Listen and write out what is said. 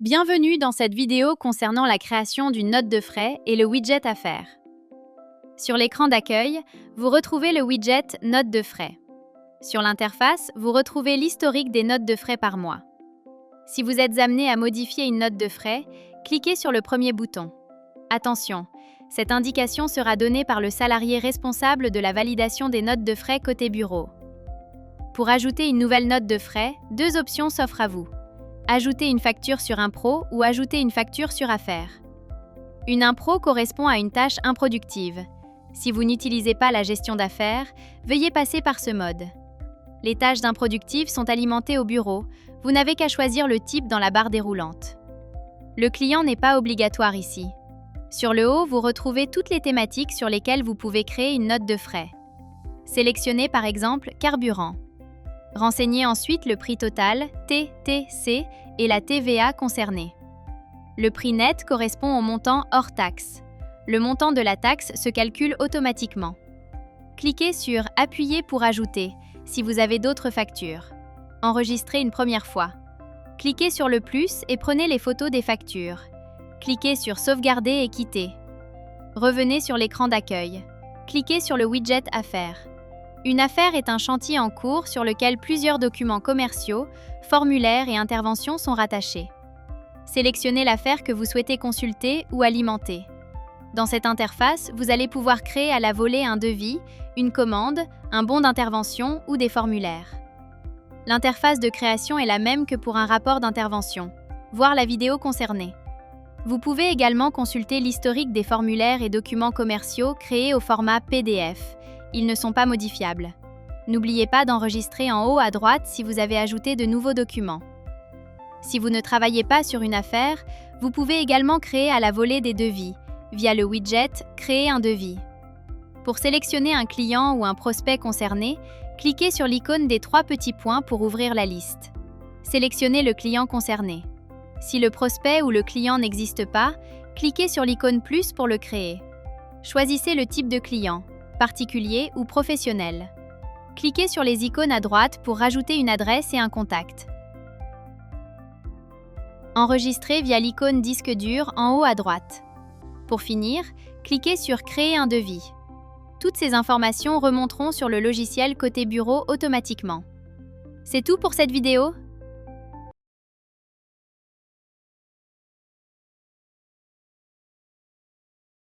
Bienvenue dans cette vidéo concernant la création d'une note de frais et le widget Affaires. Sur l'écran d'accueil, vous retrouvez le widget Note de frais. Sur l'interface, vous retrouvez l'historique des notes de frais par mois. Si vous êtes amené à modifier une note de frais, cliquez sur le premier bouton. Attention, cette indication sera donnée par le salarié responsable de la validation des notes de frais côté bureau. Pour ajouter une nouvelle note de frais, deux options s'offrent à vous. Ajouter une facture sur Impro ou ajouter une facture sur Affaires. Une impro correspond à une tâche improductive. Si vous n'utilisez pas la gestion d'affaires, veuillez passer par ce mode. Les tâches d'improductives sont alimentées au bureau, vous n'avez qu'à choisir le type dans la barre déroulante. Le client n'est pas obligatoire ici. Sur le haut, vous retrouvez toutes les thématiques sur lesquelles vous pouvez créer une note de frais. Sélectionnez par exemple Carburant. Renseignez ensuite le prix total, TTC, et la TVA concernée. Le prix net correspond au montant hors taxe. Le montant de la taxe se calcule automatiquement. Cliquez sur « Appuyer pour ajouter » si vous avez d'autres factures. Enregistrez une première fois. Cliquez sur le plus et prenez les photos des factures. Cliquez sur « Sauvegarder et quitter ». Revenez sur l'écran d'accueil. Cliquez sur le widget « Affaires ». Une affaire est un chantier en cours sur lequel plusieurs documents commerciaux, formulaires et interventions sont rattachés. Sélectionnez l'affaire que vous souhaitez consulter ou alimenter. Dans cette interface, vous allez pouvoir créer à la volée un devis, une commande, un bon d'intervention ou des formulaires. L'interface de création est la même que pour un rapport d'intervention. Voir la vidéo concernée. Vous pouvez également consulter l'historique des formulaires et documents commerciaux créés au format PDF. Ils ne sont pas modifiables. N'oubliez pas d'enregistrer en haut à droite si vous avez ajouté de nouveaux documents. Si vous ne travaillez pas sur une affaire, vous pouvez également créer à la volée des devis, via le widget « Créer un devis ». Pour sélectionner un client ou un prospect concerné, cliquez sur l'icône des trois petits points pour ouvrir la liste. Sélectionnez le client concerné. Si le prospect ou le client n'existe pas, cliquez sur l'icône « Plus » pour le créer. Choisissez le type de client, particulier ou professionnel. Cliquez sur les icônes à droite pour rajouter une adresse et un contact. Enregistrez via l'icône disque dur en haut à droite. Pour finir, cliquez sur Créer un devis. Toutes ces informations remonteront sur le logiciel côté bureau automatiquement. C'est tout pour cette vidéo.